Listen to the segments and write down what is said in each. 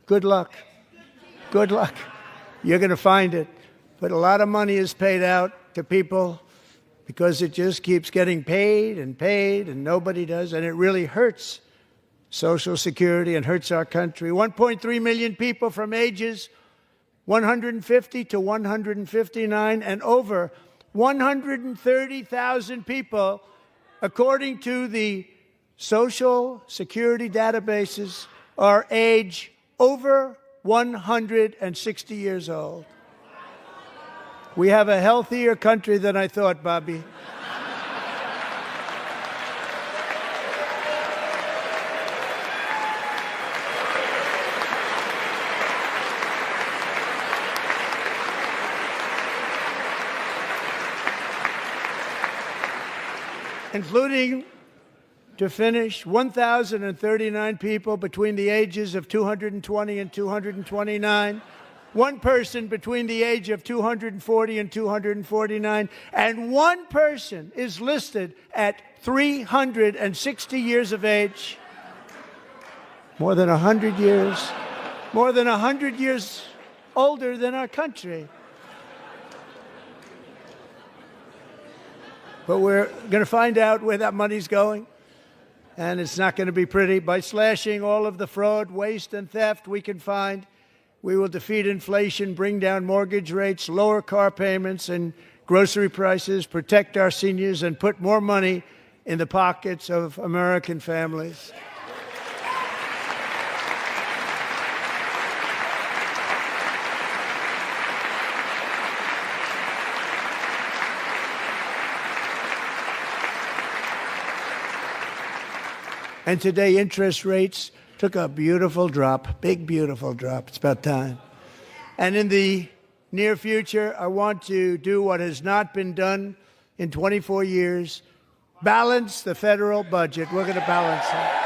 Good luck. Good luck. You're going to find it. But a lot of money is paid out to people because it just keeps getting paid, and nobody does. And it really hurts Social Security and hurts our country. 1.3 million people from ages 150 to 159, and over 130,000 people, according to the Social Security databases, are age over 160 years old. We have a healthier country than I thought, Bobby. Including, to finish, 1,039 people between the ages of 220 and 229, one person between the age of 240 and 249, and one person is listed at 360 years of age. More than 100 years older than our country. But we're going to find out where that money's going, and it's not going to be pretty. By slashing all of the fraud, waste, and theft we can find, we will defeat inflation, bring down mortgage rates, lower car payments and grocery prices, protect our seniors, and put more money in the pockets of American families. And today, interest rates took a beautiful drop, big, beautiful drop. It's about time. And in the near future, I want to do what has not been done in 24 years, balance the federal budget. We're going to balance it.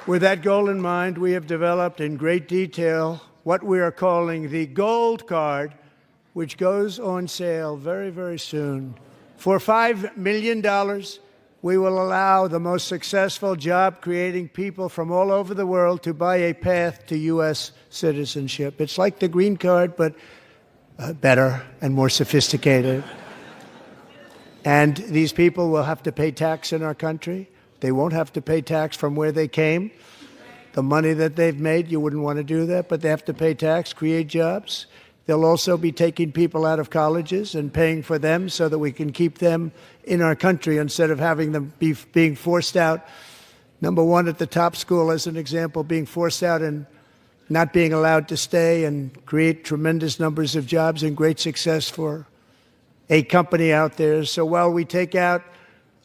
With that goal in mind, we have developed in great detail what we are calling the Gold Card, which goes on sale very, very soon. For $5 million, we will allow the most successful job-creating people from all over the world to buy a path to U.S. citizenship. It's like the green card, but better and more sophisticated. And these people will have to pay tax in our country. They won't have to pay tax from where they came. The money that they've made, you wouldn't want to do that, but they have to pay tax, create jobs. They'll also be taking people out of colleges and paying for them so that we can keep them in our country instead of having them being forced out. Number one, at the top school, as an example, being forced out and not being allowed to stay and create tremendous numbers of jobs and great success for a company out there. So while we take out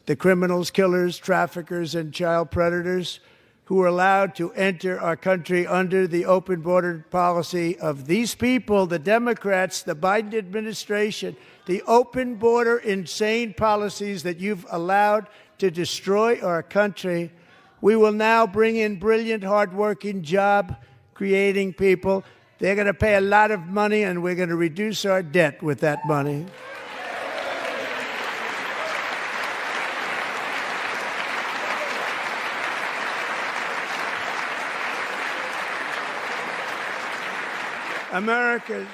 the criminals, killers, traffickers, and child predators who are allowed to enter our country under the open border policy of these people, the Democrats, the Biden administration, the open border insane policies that you've allowed to destroy our country, we will now bring in brilliant, hardworking, job-creating people. They're going to pay a lot of money, and we're going to reduce our debt with that money. Americans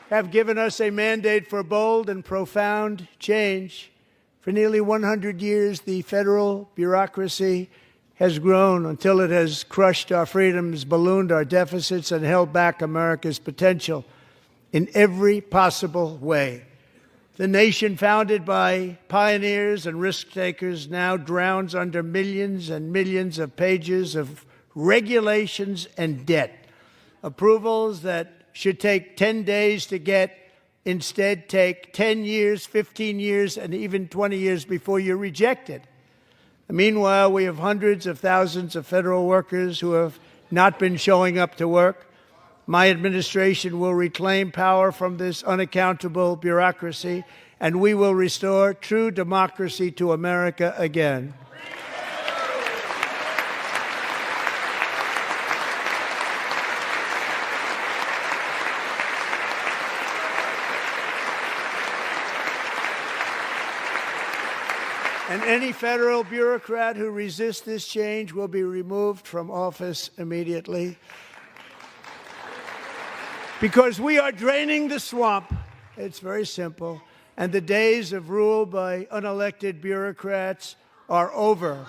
have given us a mandate for bold and profound change. For nearly 100 years, the federal bureaucracy has grown until it has crushed our freedoms, ballooned our deficits, and held back America's potential in every possible way. The nation founded by pioneers and risk-takers now drowns under millions and millions of pages of regulations and debt. Approvals that should take 10 days to get instead take 10 years, 15 years, and even 20 years before you're rejected. Meanwhile, we have hundreds of thousands of federal workers who have not been showing up to work. My administration will reclaim power from this unaccountable bureaucracy, and we will restore true democracy to America again. And any federal bureaucrat who resists this change will be removed from office immediately. Because we are draining the swamp. It's very simple. And the days of rule by unelected bureaucrats are over.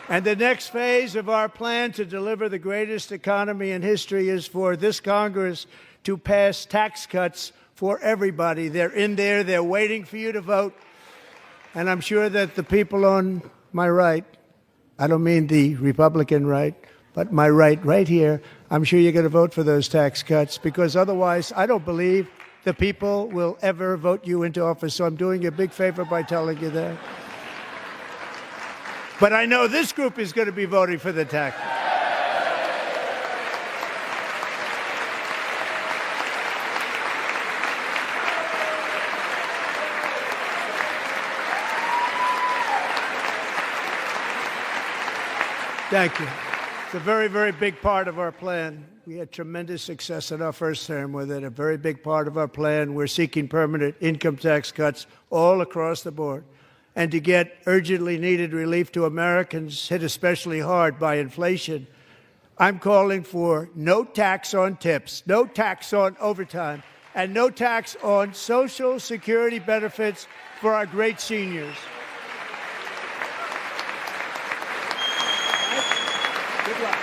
And the next phase of our plan to deliver the greatest economy in history is for this Congress to pass tax cuts for everybody. They're in there. They're waiting for you to vote. And I'm sure that the people on my right, I don't mean the Republican right, but my right here, I'm sure you're going to vote for those tax cuts, because otherwise I don't believe the people will ever vote you into office. So I'm doing you a big favor by telling you that. But I know this group is going to be voting for the tax. Thank you. It's a very, very big part of our plan. We had tremendous success in our first term with it. A very big part of our plan. We're seeking permanent income tax cuts all across the board. And to get urgently needed relief to Americans hit especially hard by inflation, I'm calling for no tax on tips, no tax on overtime, and no tax on Social Security benefits for our great seniors. Good luck.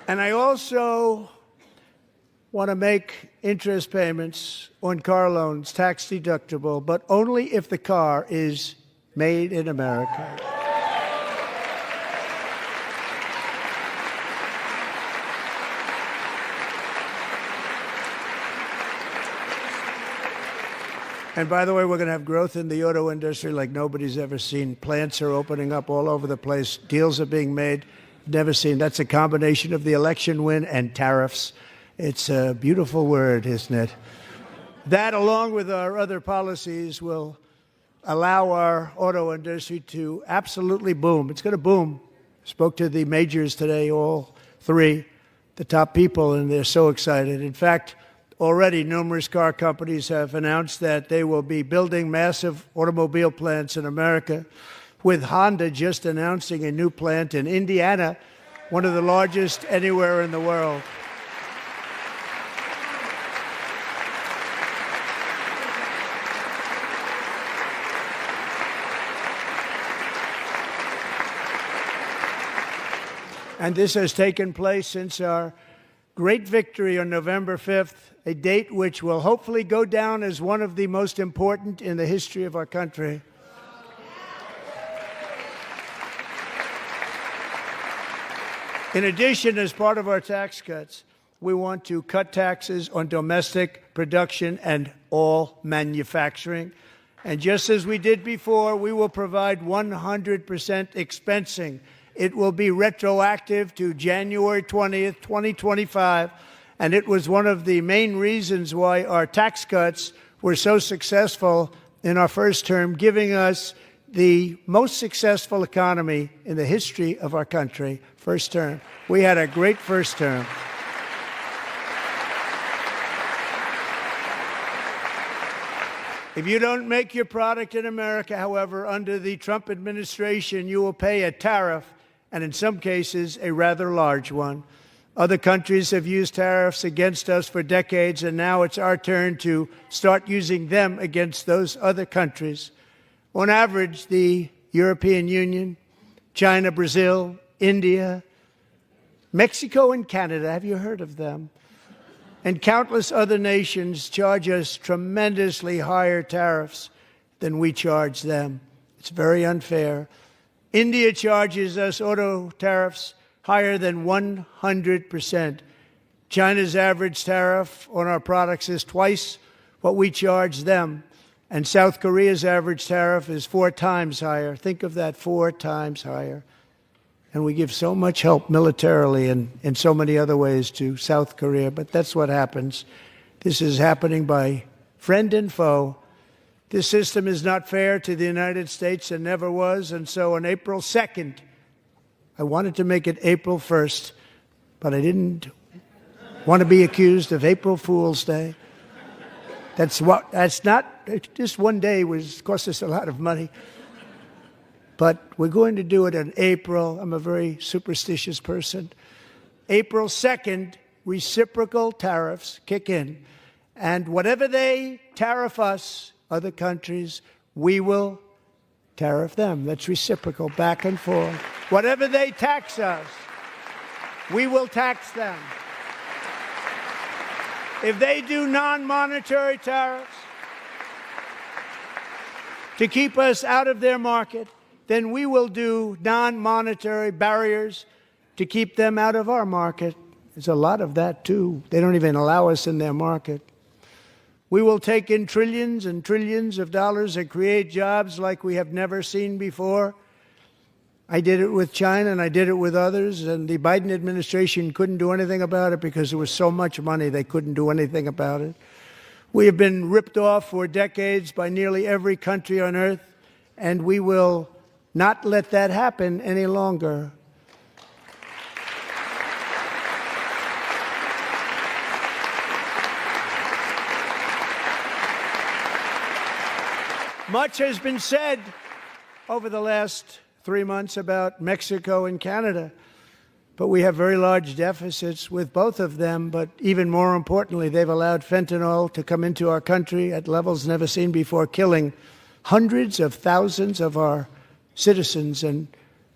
And I also want to make interest payments on car loans tax deductible, but only if the car is made in America. And by the way, we're going to have growth in the auto industry like nobody's ever seen. Plants are opening up all over the place. Deals are being made. Never seen. That's a combination of the election win and tariffs. It's a beautiful word, isn't it? That, along with our other policies, will allow our auto industry to absolutely boom. It's going to boom. Spoke to the majors today, all three, the top people, and they're so excited. In fact, already numerous car companies have announced that they will be building massive automobile plants in America, with Honda just announcing a new plant in Indiana, one of the largest anywhere in the world. And this has taken place since our great victory on November 5th, a date which will hopefully go down as one of the most important in the history of our country. In addition, as part of our tax cuts, we want to cut taxes on domestic production and all manufacturing. And just as we did before, we will provide 100% expensing. It will be retroactive to January 20th, 2025. And it was one of the main reasons why our tax cuts were so successful in our first term, giving us the most successful economy in the history of our country, first term. We had a great first term. If you don't make your product in America, however, under the Trump administration, you will pay a tariff, and in some cases, a rather large one. Other countries have used tariffs against us for decades, and now it's our turn to start using them against those other countries. On average, the European Union, China, Brazil, India, Mexico, and Canada, have you heard of them? And countless other nations charge us tremendously higher tariffs than we charge them. It's very unfair. India charges us auto tariffs higher than 100%. China's average tariff on our products is twice what we charge them. And South Korea's average tariff is 4 times higher. Think of that, 4 times higher. And we give so much help militarily and in so many other ways to South Korea. But that's what happens. This is happening by friend and foe. This system is not fair to the United States and never was. And so on April 2nd, I wanted to make it April 1st, but I didn't want to be accused of April Fool's Day. That's not, just one day cost us a lot of money. But we're going to do it in April. I'm a very superstitious person. April 2nd, reciprocal tariffs kick in. And whatever they tariff us, other countries, we will tariff them. That's reciprocal, back and forth. Whatever they tax us, we will tax them. If they do non-monetary tariffs to keep us out of their market, then we will do non-monetary barriers to keep them out of our market. There's a lot of that, too. They don't even allow us in their market. We will take in trillions and trillions of dollars and create jobs like we have never seen before. I did it with China and I did it with others, and the Biden administration couldn't do anything about it because there was so much money they couldn't do anything about it. We have been ripped off for decades by nearly every country on earth, and we will not let that happen any longer. Much has been said over the last 3 months about Mexico and Canada, but we have very large deficits with both of them. But even more importantly, they've allowed fentanyl to come into our country at levels never seen before, killing hundreds of thousands of our citizens and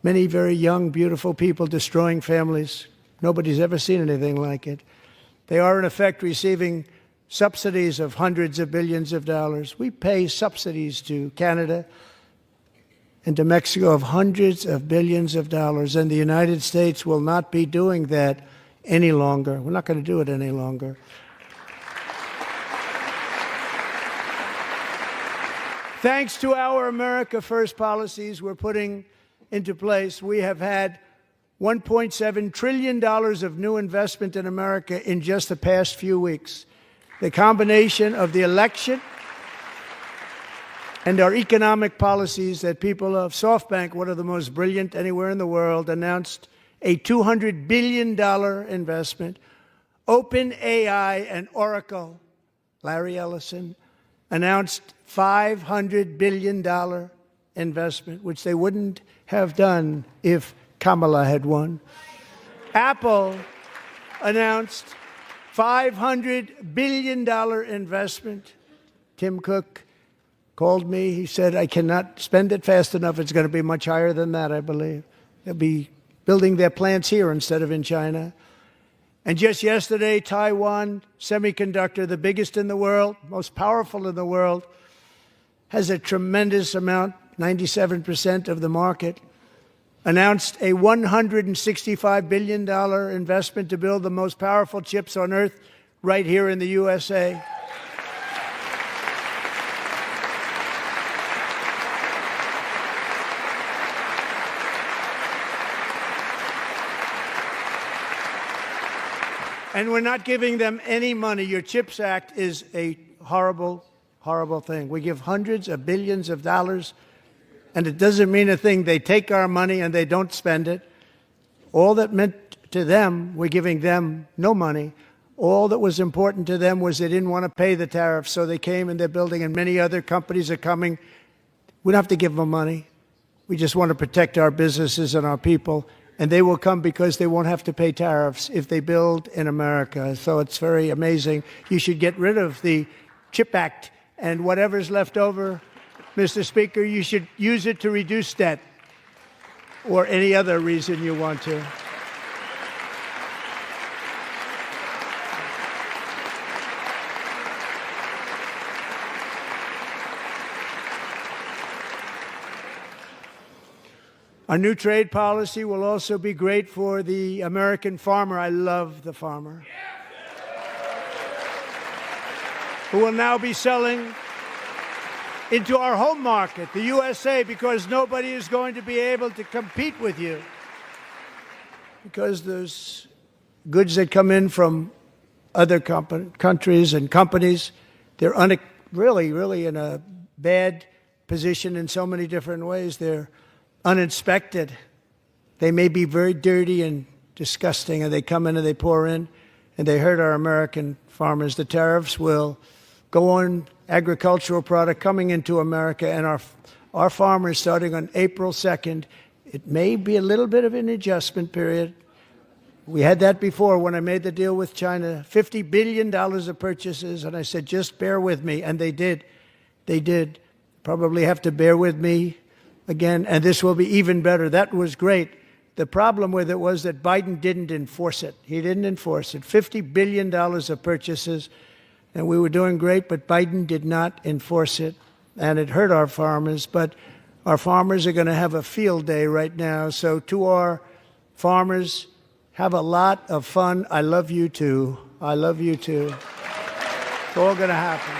many very young, beautiful people, destroying families. Nobody's ever seen anything like it. They are, in effect, receiving subsidies of hundreds of billions of dollars. We pay subsidies to Canada and to Mexico of hundreds of billions of dollars, and the United States will not be doing that any longer. We're not going to do it any longer. Thanks to our America First policies we're putting into place, we have had $1.7 trillion of new investment in America in just the past few weeks. The combination of the election and our economic policies that people of SoftBank, one of the most brilliant anywhere in the world, announced a $200 billion investment. OpenAI and Oracle, Larry Ellison, announced $500 billion investment, which they wouldn't have done if Kamala had won. Apple announced $500 billion investment. Tim Cook called me. He said, I cannot spend it fast enough. It's going to be much higher than that, I believe. They'll be building their plants here instead of in China. And just yesterday, Taiwan Semiconductor, the biggest in the world, most powerful in the world, has a tremendous amount, 97% of the market, announced a $165 billion investment to build the most powerful chips on earth right here in the USA. And we're not giving them any money. Your CHIPS Act is a horrible, horrible thing. We give hundreds of billions of dollars, and it doesn't mean a thing. They take our money and they don't spend it. All that meant to them, we're giving them no money. All that was important to them was they didn't want to pay the tariffs, so they came and they're building, and many other companies are coming. We don't have to give them money. We just want to protect our businesses and our people. And they will come because they won't have to pay tariffs if they build in America. So it's very amazing. You should get rid of the CHIP Act, and whatever's left over, Mr. Speaker, you should use it to reduce debt or any other reason you want to. Our new trade policy will also be great for the American farmer. I love the farmer, who will now be selling into our home market, the USA, because nobody is going to be able to compete with you because there's goods that come in from other countries and companies. They're really in a bad position in so many different ways. They're uninspected. They may be very dirty and disgusting, and they come in and they pour in, and they hurt our American farmers. The tariffs will go on agricultural product coming into America, and our farmers, starting on April 2nd, it may be a little bit of an adjustment period. We had that before when I made the deal with China, $50 billion of purchases, and I said, just bear with me, and they did. They did. Probably have to bear with me again, and this will be even better. That was great. The problem with it was that Biden didn't enforce it. He didn't enforce it. $50 billion of purchases, and we were doing great, but Biden did not enforce it, and it hurt our farmers. But our farmers are going to have a field day right now. So to our farmers, have a lot of fun. I love you too. I love you too. It's all going to happen.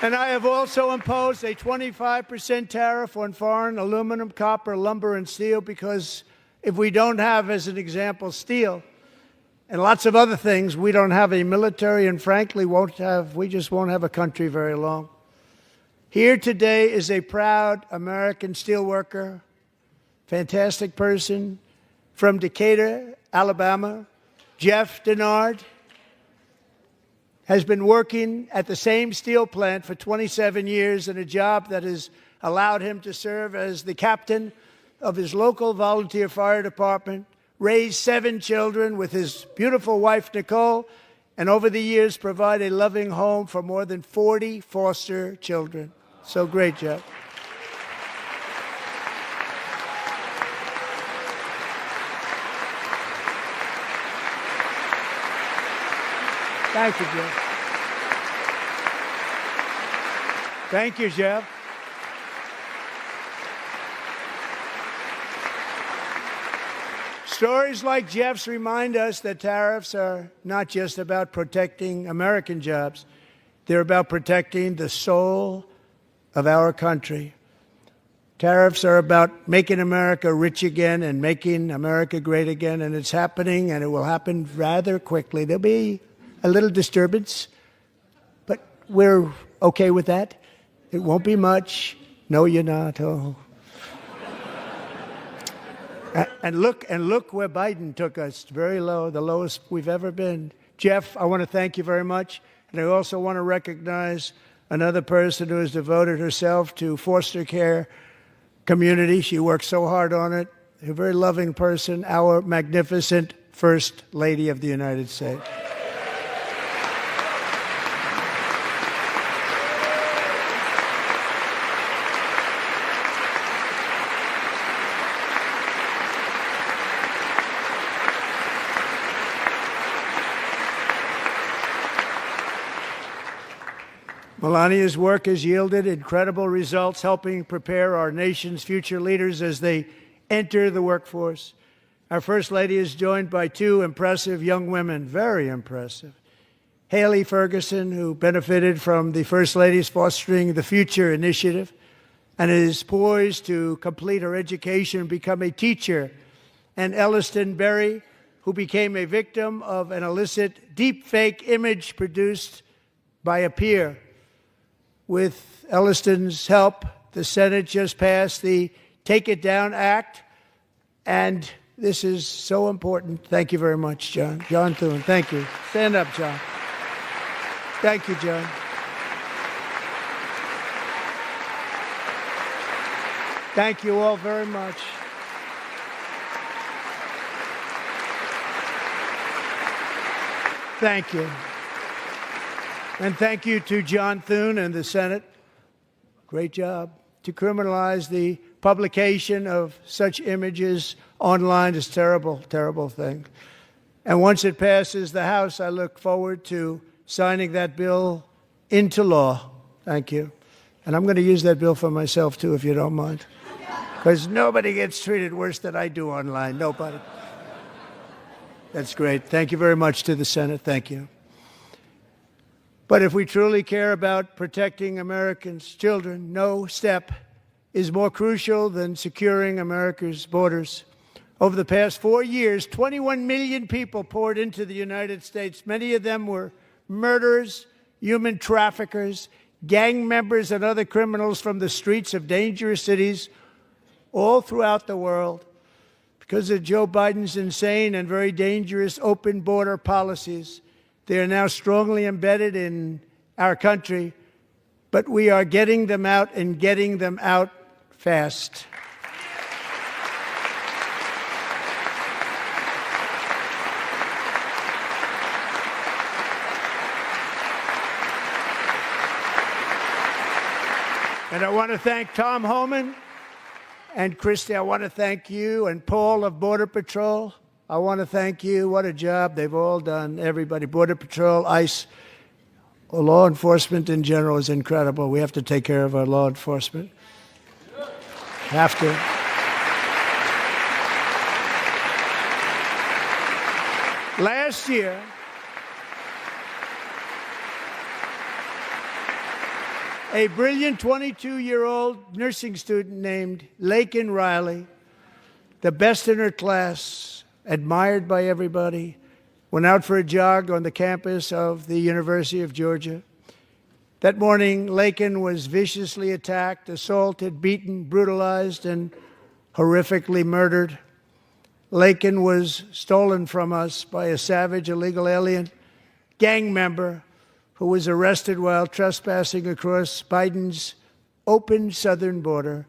And I have also imposed a 25% tariff on foreign aluminum, copper, lumber, and steel, because if we don't have, as an example, steel and lots of other things, we don't have a military, and frankly, we just won't have a country very long. Here today is a proud American steelworker, fantastic person from Decatur, Alabama, Jeff Denard. Has been working at the same steel plant for 27 years in a job that has allowed him to serve as the captain of his local volunteer fire department, raise 7 children with his beautiful wife, Nicole, and over the years provide a loving home for more than 40 foster children. So great, Jeff. Thank you, Jeff. Thank you, Jeff. Stories like Jeff's remind us that tariffs are not just about protecting American jobs. They're about protecting the soul of our country. Tariffs are about making America rich again and making America great again, and it's happening, and it will happen rather quickly. There'll be a little disturbance, but we're okay with that. It won't be much. No, you're not. Oh. And look where Biden took us. Very low, the lowest we've ever been. Jeff, I want to thank you very much. And I also want to recognize another person who has devoted herself to foster care community. She works so hard on it. A very loving person, our magnificent First Lady of the United States. Melania's work has yielded incredible results, helping prepare our nation's future leaders as they enter the workforce. Our First Lady is joined by 2 impressive young women, very impressive. Haley Ferguson, who benefited from the First Lady's Fostering the Future initiative and is poised to complete her education and become a teacher. And Elliston Berry, who became a victim of an illicit deepfake image produced by a peer. With Elliston's help, the Senate just passed the Take It Down Act, and this is so important. Thank you very much, John. John Thune, thank you. Stand up, John. Thank you, John. Thank you all very much. Thank you. And thank you to John Thune and the Senate. Great job. To criminalize the publication of such images online is terrible, terrible thing. And once it passes the House, I look forward to signing that bill into law. Thank you. And I'm going to use that bill for myself, too, if you don't mind. Because nobody gets treated worse than I do online. Nobody. That's great. Thank you very much to the Senate. Thank you. But if we truly care about protecting Americans' children, no step is more crucial than securing America's borders. Over the past 4 years, 21 million people poured into the United States. Many of them were murderers, human traffickers, gang members, and other criminals from the streets of dangerous cities all throughout the world. Because of Joe Biden's insane and very dangerous open border policies, they are now strongly embedded in our country, but we are getting them out and getting them out fast. And I want to thank Tom Homan and Christy. I want to thank you and Paul of Border Patrol. I want to thank you. What a job they've all done, everybody. Border Patrol, ICE, law enforcement in general is incredible. We have to take care of our law enforcement. Have to. Last year, a brilliant 22-year-old nursing student named Laken Riley, the best in her class, admired by everybody, went out for a jog on the campus of the University of Georgia. That morning, Laken was viciously attacked, assaulted, beaten, brutalized, and horrifically murdered. Laken was stolen from us by a savage illegal alien gang member who was arrested while trespassing across Biden's open southern border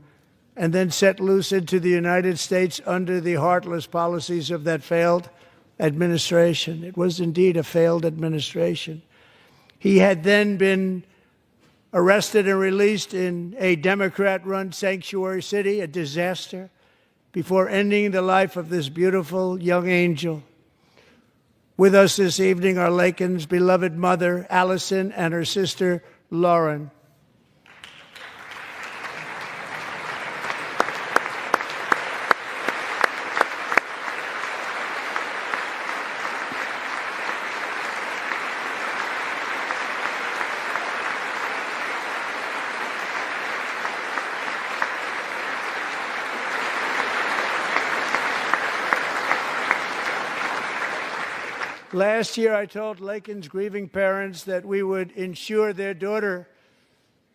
and then set loose into the United States under the heartless policies of that failed administration. It was indeed a failed administration. He had then been arrested and released in a Democrat-run sanctuary city, a disaster, before ending the life of this beautiful young angel. With us this evening are Laken's beloved mother, Allison, and her sister, Lauren. Last year, I told Laken's grieving parents that we would ensure their daughter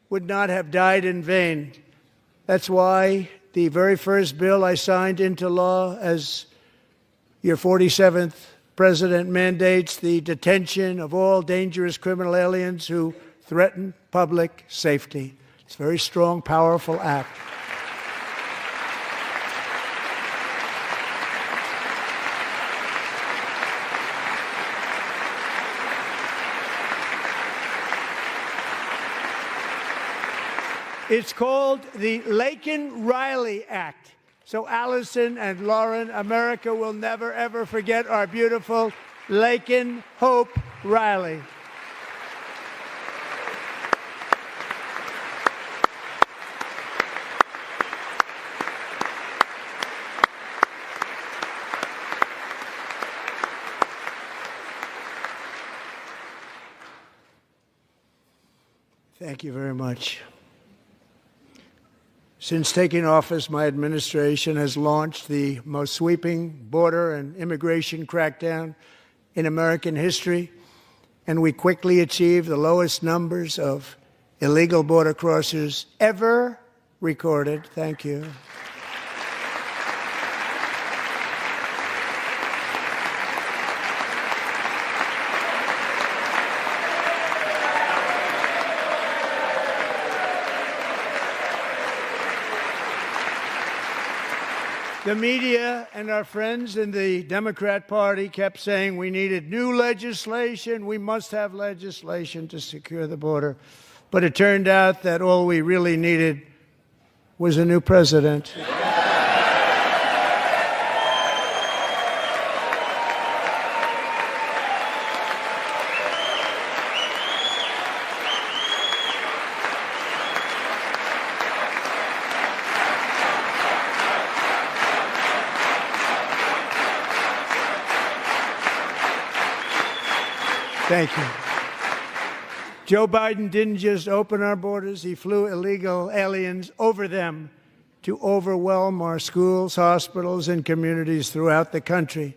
would not have died in vain. That's why the very first bill I signed into law as your 47th president mandates the detention of all dangerous criminal aliens who threaten public safety. It's a very strong, powerful act. It's called the Laken-Riley Act. So Allison and Lauren, America will never, ever forget our beautiful Laken Hope Riley. Thank you very much. Since taking office, my administration has launched the most sweeping border and immigration crackdown in American history, and we quickly achieved the lowest numbers of illegal border crossers ever recorded. Thank you. The media and our friends in the Democrat Party kept saying we needed new legislation, we must have legislation to secure the border. But it turned out that all we really needed was a new president. Thank you. Joe Biden didn't just open our borders, he flew illegal aliens over them to overwhelm our schools, hospitals, and communities throughout the country.